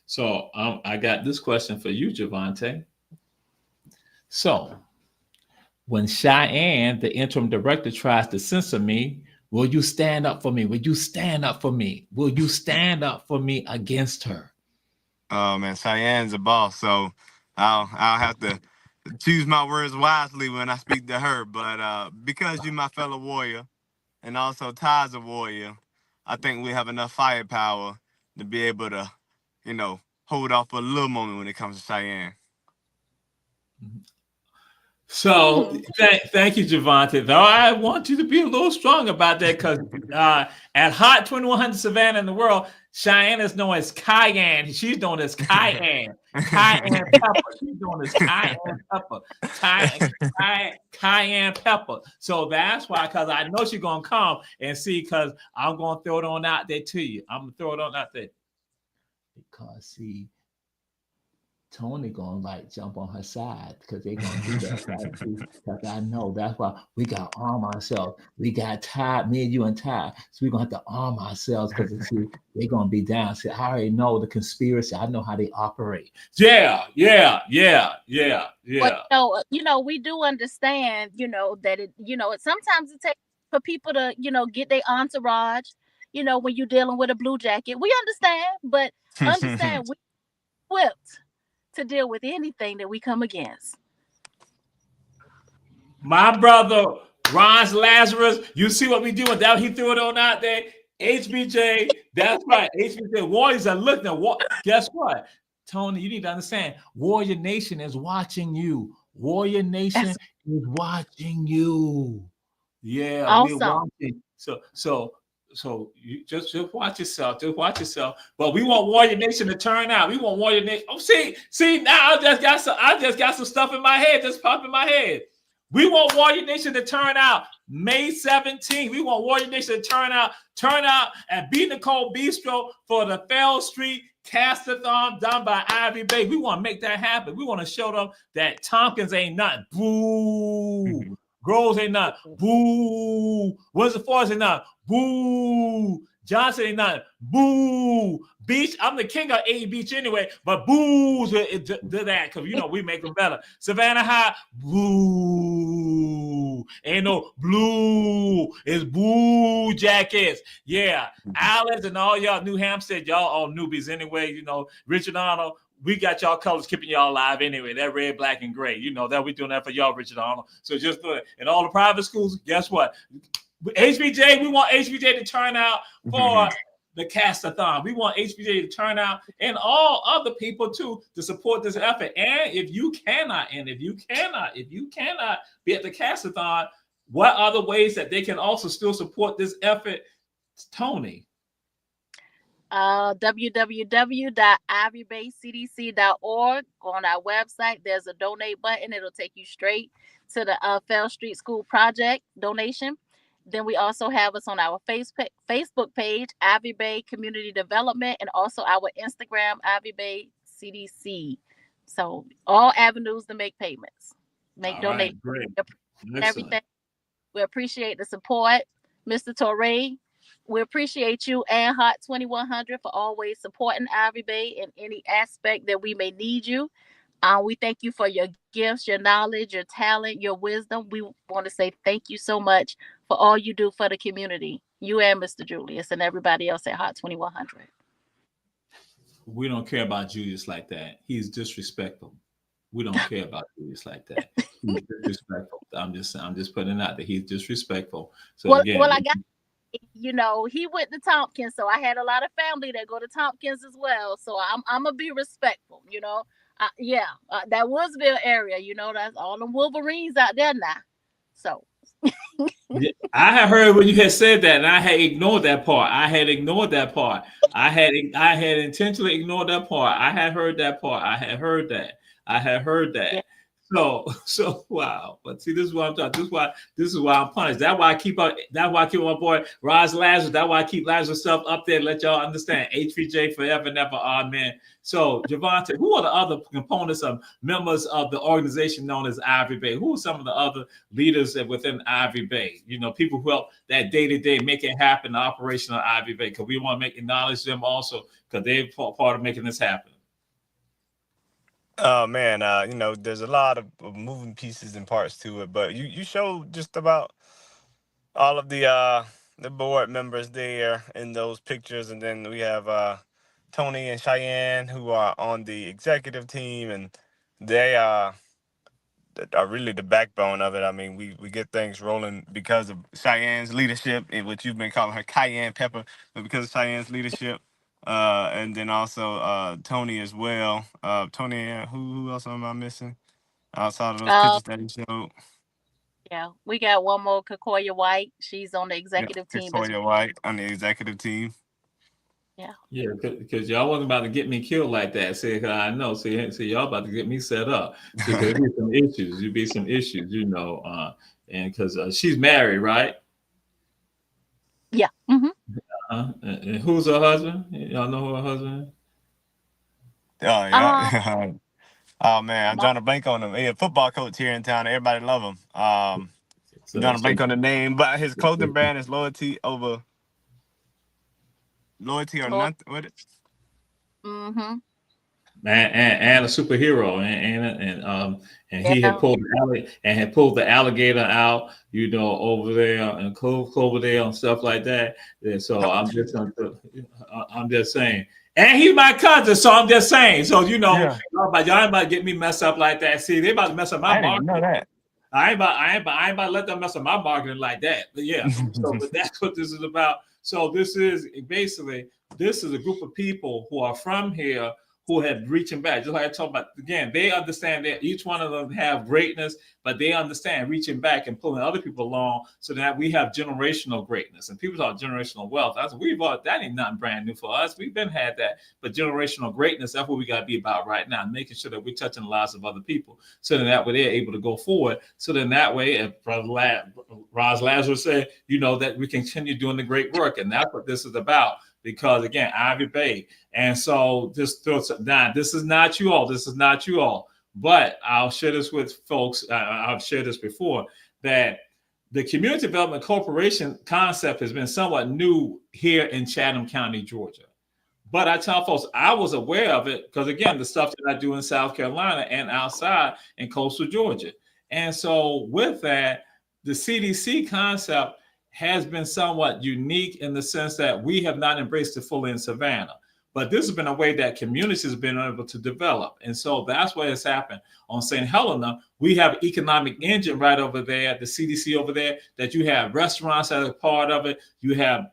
Speaker 1: So I got this question for you, Javante. So when Cheyenne, the interim director, tries to censor me, will you stand up for me? Will you stand up for me? Will you stand up for me against her?
Speaker 3: Oh man, Cheyenne's a boss, so I'll have to choose my words wisely when I speak to her. But because you're my fellow warrior, and also Ty's a warrior, I think we have enough firepower to be able to, hold off for a little moment when it comes to Cheyenne.
Speaker 1: So thank you, Javante. Though I want you to be a little strong about that, because at Hot 2100 Savannah in the world, Cheyenne is known as Cayenne. She's known as Cayenne. Cayenne Pepper. She's known as Cayenne Pepper. Cayenne Pepper. So that's why, because I know she's going to come and see, because I'm going to throw it on out there to you. I'm going to throw it on out there. Because, see, Tony gonna jump on her side, because they're gonna do that. Because I know that's why we got to arm ourselves. We got Ty, me and you and Ty. So we're gonna have to arm ourselves, because they're gonna be down. See, I already know the conspiracy. I know how they operate. Yeah.
Speaker 2: But we do understand, that it, sometimes it takes for people to, get their entourage, when you're dealing with a blue jacket. We understand, but understand we're equipped to deal with anything that we come against.
Speaker 1: My brother, Ron's Lazarus, you see what we doing? That he threw it on out there. HBJ, that's right. HBJ Warriors are looking at what? Guess what? Tony, you need to understand. Warrior Nation is watching you. Warrior Nation is watching you. Yeah,
Speaker 2: awesome.
Speaker 1: We're watching. So you just watch yourself. Just watch yourself. But we want Warrior Nation to turn out. We want Warrior Nation. Oh, see. Now I just got some stuff in my head. Just pop in my head. We want Warrior Nation to turn out May 17th. We want Warrior Nation to turn out at B. Nicole Bistro for the Fell Street Cast-a-thon done by Ivy Bay. We want to make that happen. We want to show them that Tompkins ain't nothing. Boo. Groves ain't not. Boo. Windsor Forest ain't not. Boo. Johnson ain't not. Boo. Beach, I'm the king of A Beach anyway, but boo to that because you know we make them better. Savannah High, boo. Ain't no blue. It's boo jackets. Yeah. Alice and all y'all, New Hampstead, y'all all newbies anyway. You know, Richard Arnold, we got y'all colors keeping y'all alive anyway. That red, black, and gray. You know that we doing that for y'all, Richard Arnold. So just do it. And all the private schools, guess what? HBJ, we want HBJ to turn out for the Cast-a-thon. We want HBJ to turn out and all other people too to support this effort. And if you cannot be at the Cast-a-thon, what are the ways that they can also still support this effort, Tony?
Speaker 2: www.ivybaycdc.org. On our website, there's a donate button. It'll take you straight to the Fell Street School Project donation. Then we also have us on our Facebook page, Ivy Bay Community Development, and also our Instagram, Ivy Bay CDC. So all avenues to make payments, make donations.
Speaker 1: Great.
Speaker 2: Everything. We appreciate the support, Mr. Torre. We appreciate you and Hot 2100 for always supporting Ivy Bay in any aspect that we may need you. We thank you for your gifts, your knowledge, your talent, your wisdom. We want to say thank you so much for all you do for the community. You and Mr. Julius and everybody else at Hot 2100.
Speaker 1: We don't care about Julius like that. He's disrespectful. We don't care about Julius like that. He's disrespectful. I'm just putting it out there. He's disrespectful. So
Speaker 2: well,
Speaker 1: again,
Speaker 2: I got, he went to Tompkins, so I had a lot of family that go to Tompkins as well. So I'm gonna be respectful, that Woodsville area, that's all the Wolverines out there now. So
Speaker 1: I had heard when you had said that, and I had ignored that part. I had intentionally ignored that part. I had heard that part. I had heard that. Yeah. So wow. But see, this is what I'm talking. This is why I'm punished. That's why I keep my boy Roz Lazarus. That's why I keep Lazarus stuff up there. Let y'all understand. HVJ forever and ever. Amen. So Javante, who are the other components of members of the organization known as Ivy Bay? Who are some of the other leaders within Ivy Bay? People who help that day-to-day make it happen, the operation of Ivy Bay. Because we want to acknowledge them also because they're part of making this happen.
Speaker 3: Oh man, there's a lot of moving pieces and parts to it, but you show just about all of the board members there in those pictures, and then we have Tony and Cheyenne who are on the executive team, and they are really the backbone of it. I mean, we get things rolling because of Cheyenne's leadership, and what you've been calling her Cayenne Pepper, but because of Cheyenne's leadership. And then also Tony as well. Tony, who else am I missing outside of those pictures that he showed?
Speaker 2: Yeah, we got one more, Kakoya White. She's on the executive team.
Speaker 3: Kakoya White on the executive team.
Speaker 2: Yeah,
Speaker 1: because y'all wasn't about to get me killed like that. See, I know. See, y'all about to get me set up. See, there'd be some issues. There'd be some issues, and because she's married, right?
Speaker 2: Yeah. Mm-hmm.
Speaker 1: And who's her husband? Y'all know who her husband is?
Speaker 3: Oh yeah. Oh man, I'm drawing a blank on him. He's a football coach here in town. Everybody love him. I'm drawing a blank on the name, but his clothing brand is Loyalty or Nothing. What?
Speaker 2: Mm-hmm.
Speaker 1: And a superhero, and he had pulled the alligator out, over there and Cloverdale and stuff like that. And so I'm just saying, and he's my cousin, so I'm just saying. So y'all ain't about to get me messed up like that. See, they about to mess up my marketing. I know that. I ain't about to let them mess up my marketing like that. But yeah, but that's what this is about. So this is a group of people who are from here who have reaching back. Just like I talked about, again, they understand that each one of them have greatness, but they understand reaching back and pulling other people along so that we have generational greatness. And people talk generational wealth. That ain't nothing brand new for us. We've been had that. But generational greatness, that's what we got to be about right now, making sure that we're touching the lives of other people. So then that way they're able to go forward. So then that way, if Roz Lazarus said, that we continue doing the great work. And that's what this is about. Because again, Ivy Bay. And so just throw it down. This is not you all. But I'll share this with folks. I've shared this before. that the Community Development Corporation concept has been somewhat new here in Chatham County, Georgia. But I tell folks, I was aware of it because, again, the stuff that I do in South Carolina and outside in coastal Georgia. And so with that, the CDC concept has been somewhat unique in the sense that we have not embraced it fully in Savannah. But this has been a way that communities have been able to develop. And so that's what has happened. On St. Helena, we have economic engine right over there, the CDC over there, that you have restaurants that are part of it. You have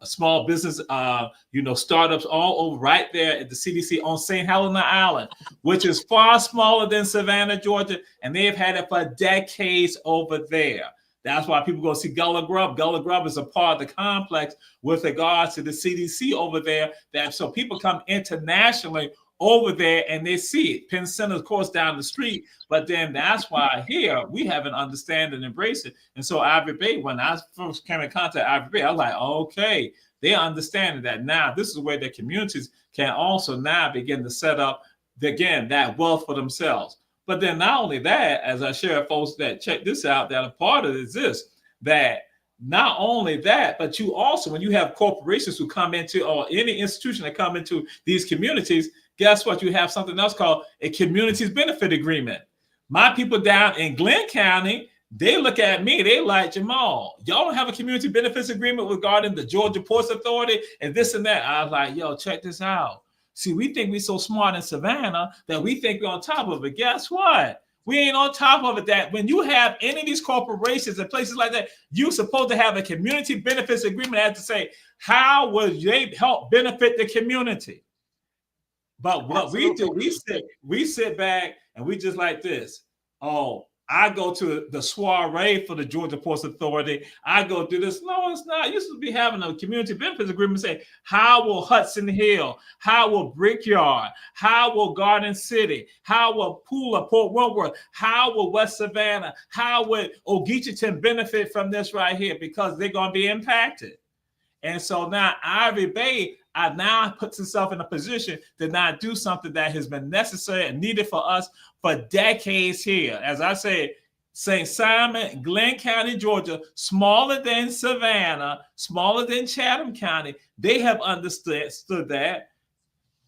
Speaker 1: small business, startups all over right there at the CDC on St. Helena Island, which is far smaller than Savannah, Georgia. And they have had it for decades over there. That's why people go see Gullah Grub. Gullah Grub is a part of the complex with regards to the CDC over there. That so people come internationally over there and they see it. Penn Center, of course, down the street. But then that's why here we have an understanding and embrace it. And so Ivory Bay, when I first came in contact with Ivory Bay, I was like, okay, they understand that now this is the way that communities can also now begin to set up, again, that wealth for themselves. But then not only that, as I share folks that check this out, that a part of it is this, that not only that, but you also, when you have corporations who come into, or any institution that come into these communities, guess what? You have something else called a communities benefit agreement. My people down in Glenn County, they look at me, they like, Jamal, y'all don't have a community benefits agreement regarding the Georgia Ports Authority and this and that. I was like, yo, check this out. See, we think we're so smart in Savannah that we think we're on top of it. Guess what? We ain't on top of it. That when you have any of these corporations and places like that, you're supposed to have a community benefits agreement. I have to say, how will they help benefit the community? But what we do, we sit back and we just like this. Oh, I go to the soiree for the Georgia Ports Authority. I go do this. No, it's not. You should be having a community benefits agreement. Say, how will Hudson Hill? How will Brickyard? How will Garden City? How will Pooler, Port Wentworth? How will West Savannah? How would Ogeechiton benefit from this right here? Because they're going to be impacted. And so now Ivory Bay now puts itself in a position to not do something that has been necessary and needed for us for decades here. As I said, St. Simon, Glenn County, Georgia, smaller than Savannah, smaller than Chatham County, they have understood that.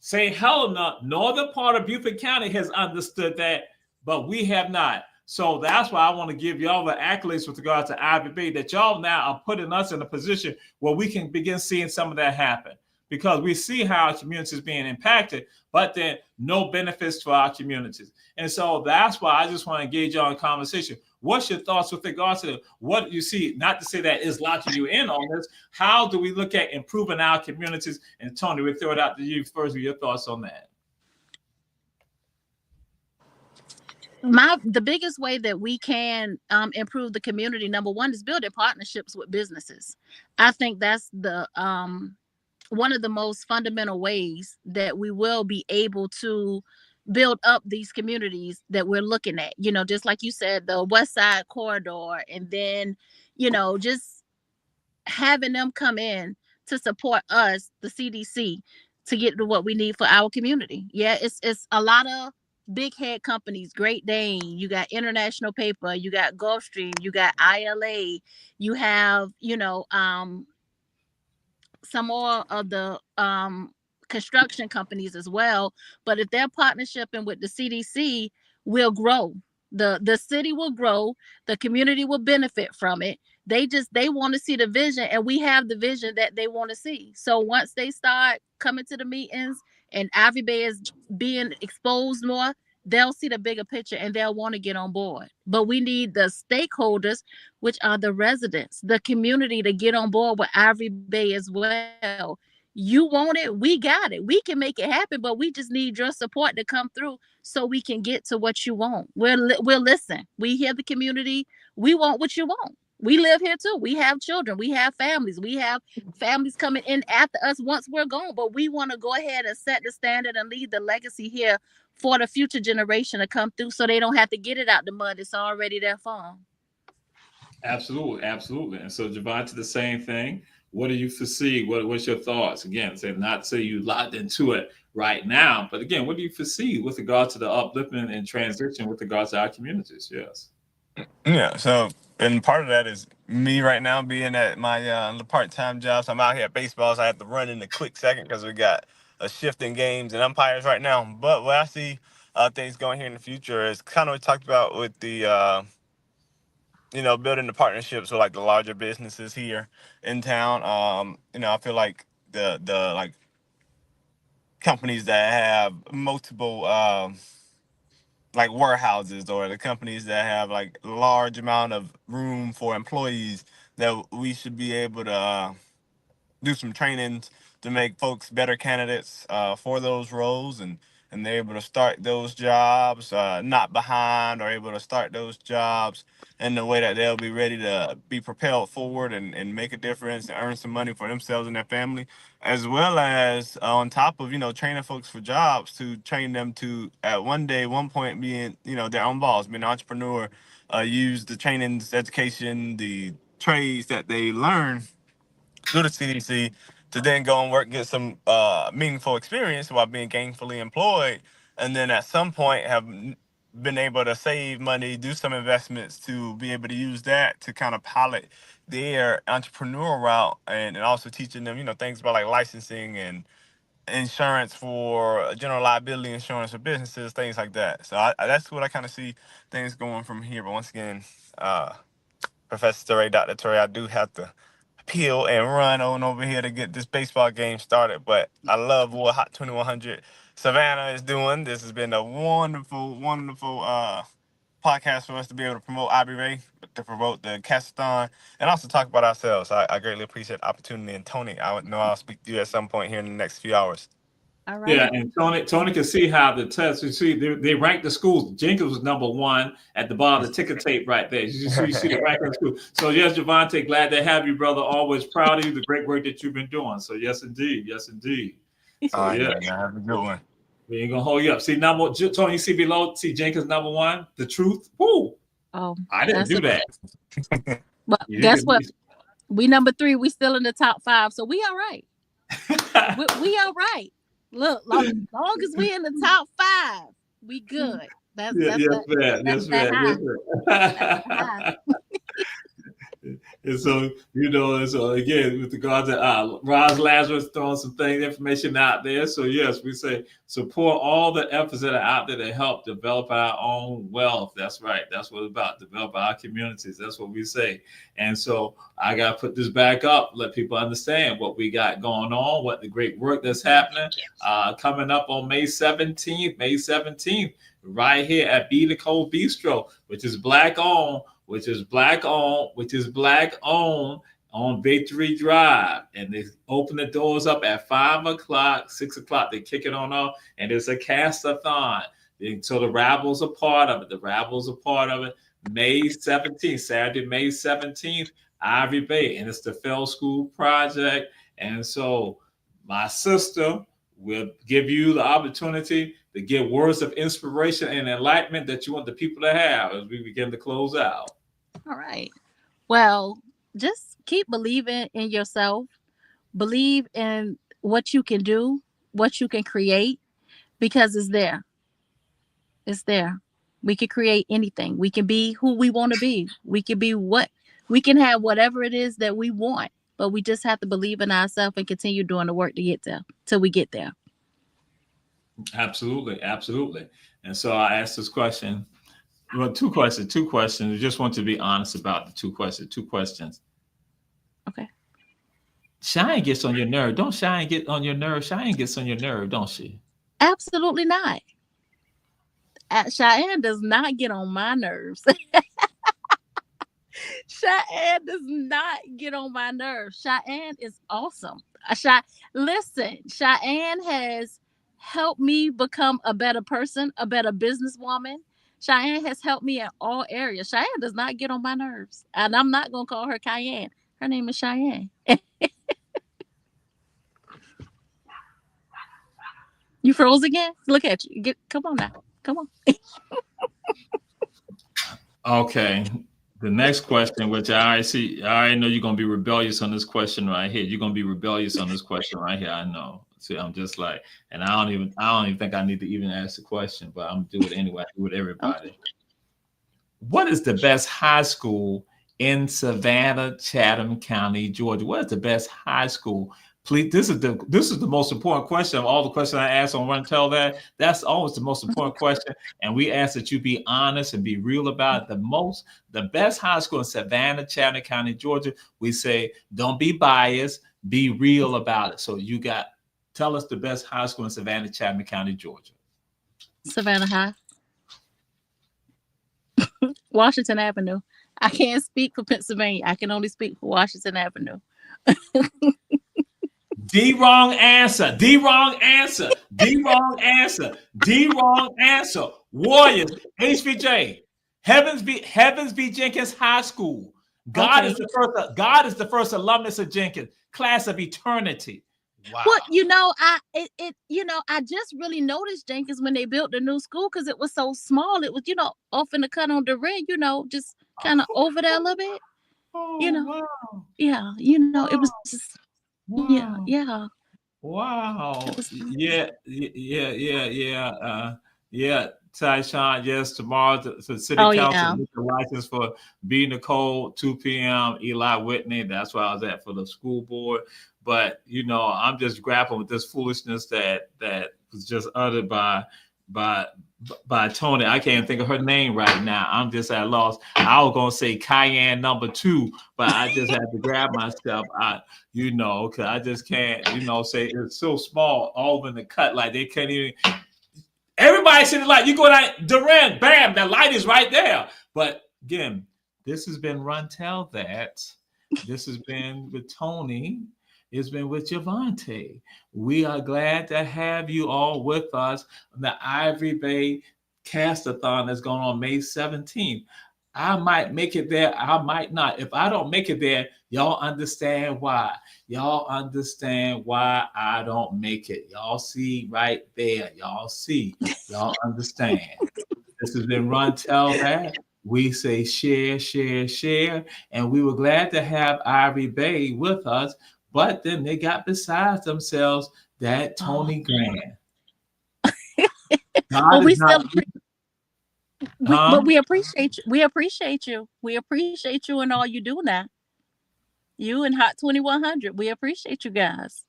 Speaker 1: St. Helena, northern part of Beaufort County, has understood that, but we have not. So that's why I want to give y'all the accolades with regard to Ivory Bay, that y'all now are putting us in a position where we can begin seeing some of that happen. Because we see how our community is being impacted, but then no benefits to our communities. And so that's why I just want to engage y'all in conversation. What's your thoughts with regards to what you see? Not to say that is locking you in on this. How do we look at improving our communities? And Tony, we'll throw it out to you first with your thoughts on that.
Speaker 2: The biggest way that we can improve the community, number one, is building partnerships with businesses. I think that's the one of the most fundamental ways that we will be able to build up these communities that we're looking at, just like you said, the West Side Corridor, and then, just having them come in to support us, the CDC, to get to what we need for our community. Yeah, it's a lot of big head companies, Great Dane, you got International Paper, you got Gulfstream, you got ILA, you have, some more of the construction companies as well. But if they're partnershiping with the CDC, we'll grow. The city will grow. The community will benefit from it. They want to see the vision, and we have the vision that they want to see. So once they start coming to the meetings and Ivory Bay is being exposed more, they'll see the bigger picture and they'll want to get on board. But we need the stakeholders, which are the residents, the community, to get on board with Ivory Bay as well. You want it, we got it. We can make it happen, but we just need your support to come through so we can get to what you want. We'll listen. We hear the community. We want what you want. We live here too. We have children. We have families. We have families coming in after us once we're gone. But we want to go ahead and set the standard and leave the legacy here for the future generation to come through, so they don't have to get it out the mud. It's already their farm.
Speaker 1: Absolutely, absolutely. And so, Javonte, the same thing. What do you foresee? What's your thoughts? Again, not say you locked into it right now, but again, what do you foresee with regard to the upliftment and transition with regards to our communities? Yes.
Speaker 3: Yeah, so and part of that is me right now being at my part-time job. So I'm out here at baseball, so I have to run in a quick second because we got a shift in games and umpires right now. But what I see things going here in the future is kind of what we talked about with the building the partnerships with like the larger businesses here in town. I feel like the like companies that have multiple like warehouses, or the companies that have like large amount of room for employees, that we should be able to do some trainings to make folks better candidates for those roles, and they're able to start those jobs not behind, or able to start those jobs in the way that they'll be ready to be propelled forward and make a difference and earn some money for themselves and their family, as well as on top of training folks for jobs, to train them to at one point being their own boss, being an entrepreneur, use the trainings, education, the trades that they learn through the CDC to then go and work, get some meaningful experience while being gainfully employed, and then at some point have been able to save money, do some investments to be able to use that to kind of pilot their entrepreneurial route, and also teaching them things about like licensing and insurance for general liability insurance for businesses, things like that. So that's what I kind of see things going from here. But once again, Professor Torrey, Dr. Torrey, I do have to peel and run on over here to get this baseball game started. But I love what Hot 2100 Savannah is doing. This has been a wonderful, wonderful podcast for us to be able to promote Ivory Ray, to promote the Castathon, and also talk about ourselves. I greatly appreciate the opportunity. And Tony, I know I'll speak to you at some point here in the next few hours.
Speaker 2: All right.
Speaker 1: Yeah, and Tony can see how the test. You see, they rank the schools. Jenkins was number 1 at the bottom of the ticker tape right there. You see the ranking of the school. So yes, Javante, glad to have you, brother. Always proud of you, the great work that you've been doing. So yes, indeed, yes, indeed. So
Speaker 3: All right, yeah, have a good one.
Speaker 1: We ain't gonna hold you up. See Tony, you see below. See Jenkins number 1. The truth. Woo.
Speaker 2: Oh,
Speaker 1: I didn't do that.
Speaker 2: But guess what? We number 3. We still in the top 5, so we all right. we all right. Look, long as we in the top 5, we good. That's
Speaker 1: And so, and so again, with regard to Roz Lazarus throwing some information out there. So yes, we say support all the efforts that are out there to help develop our own wealth. That's right. That's what it's about. Develop our communities. That's what we say. And so I got to put this back up, let people understand what we got going on, what the great work that's happening. Coming up on May 17th, right here at Be the Cold Bistro, which is black owned on Victory Drive. And they open the doors up at 5 o'clock, 6 o'clock. They kick it on off, and it's a cast-a-thon. So the Rabbles are part of it. May 17th, Saturday, May 17th, Ivory Bay. And it's the Fell School Project. And so my sister will give you the opportunity to give words of inspiration and enlightenment that you want the people to have as we begin to close out.
Speaker 2: All right. Well, just keep believing in yourself. Believe in what you can do, what you can create, because it's there. It's there. We can create anything. We can be who we want to be. We can be we can have whatever it is that we want, but we just have to believe in ourselves and continue doing the work to get there till we get there.
Speaker 1: Absolutely. Absolutely. And so I asked this question. Well, two questions. I just want to be honest about the two questions.
Speaker 2: Okay.
Speaker 1: Cheyenne gets on your nerve. Don't Cheyenne get on your nerve? Cheyenne gets on your nerve, don't she?
Speaker 2: Absolutely not. Cheyenne does not get on my nerves. Cheyenne does not get on my nerves. Cheyenne is awesome. Listen, Cheyenne has helped me become a better person, a better businesswoman. Cheyenne has helped me in all areas. Cheyenne does not get on my nerves. And I'm not going to call her Cayenne. Her name is Cheyenne. You froze again? Look at you. Come on now. Come on.
Speaker 1: Okay. The next question, which I already know you're going to be rebellious on this question right here. I know. See, I'm just like, and I don't even think I need to even ask the question, but I'm gonna do it anyway. I do it everybody. what is the best high school in Savannah, Chatham County, Georgia? What is the best high school? Please, this is the most important question of all the questions I ask on Run Tell That. That's always the most important question, and we ask that you be honest and be real about it. The best high school in Savannah, Chatham County, Georgia. We say don't be biased, be real about it. So tell us the best high school in Savannah, Chatham County, Georgia.
Speaker 2: Savannah High. Washington Avenue. I can't speak for Pennsylvania. I can only speak for Washington Avenue.
Speaker 1: D wrong answer. D wrong answer. D wrong answer. D wrong answer. Warriors. HVJ. Heavens v. Jenkins High School. God is the first alumnus of Jenkins. Class of eternity. Wow.
Speaker 2: Well, I just really noticed Jenkins when they built the new school because it was so small. It was, off in the cut on the red, just kind of over there a little bit.
Speaker 1: Wow.
Speaker 2: Yeah, it was just.
Speaker 1: Wow.
Speaker 2: Yeah.
Speaker 1: Wow. Yeah. Tyshawn, yes, tomorrow the city council the license for B. Nicole, 2 p.m. Eli Whitney. That's where I was at for the school board. But I'm just grappling with this foolishness that was just uttered by Tony. I can't think of her name right now. I'm just at loss. I was gonna say Cayenne number 2, but I just had to grab myself. Cause I just can't, say it's so small, all in the cut, like they can't even. Everybody see the light. You go down, Duran, bam, that light is right there. But again, this has been Run Tell That. This has been with Tony. It's been with Javante. We are glad to have you all with us on the Ivory Bay Cast-a-thon that's going on May 17th. I might make it there. I might not. If I don't make it there, y'all understand why. Y'all understand why I don't make it. Y'all see right there. Y'all see. Y'all understand. This has been Run Tell That. We say share, share, share. And we were glad to have Ivory Bay with us. But then they got besides themselves that Tony Grant.
Speaker 2: But we appreciate you. We appreciate you. We appreciate you and all you do now. You and Hot 2100. We appreciate you guys.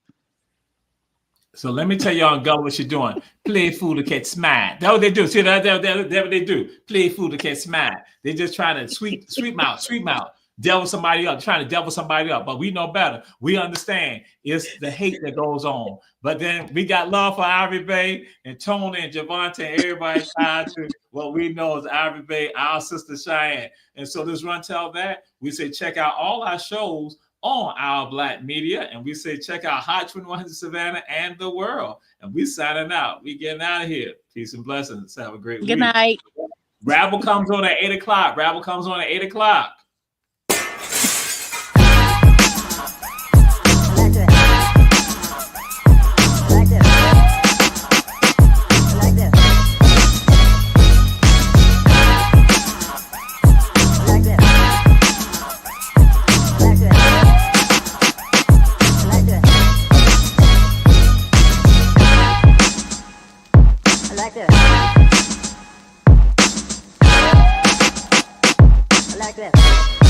Speaker 1: So let me tell y'all, go what you're doing. Play fool to catch smile. That's what they do. See that? That's what they do. Play fool to catch smile. They're just trying to sweep mouth. Devil somebody up, trying to devil somebody up, but we know better. We understand it's the hate that goes on. But then we got love for Ivory Bay and Tony and Javante and everybody tied to what we know is Ivory Bay, our sister Cheyenne. And so this Run Tell That, we say check out all our shows on Our Black Media, and we say check out Hot 2100 Savannah and the world. And we signing out. We getting out of here. Peace and blessings. Have a great week.
Speaker 2: Good night.
Speaker 1: Rabble comes on at 8 o'clock. Rabble comes on at 8 o'clock.
Speaker 6: Like that.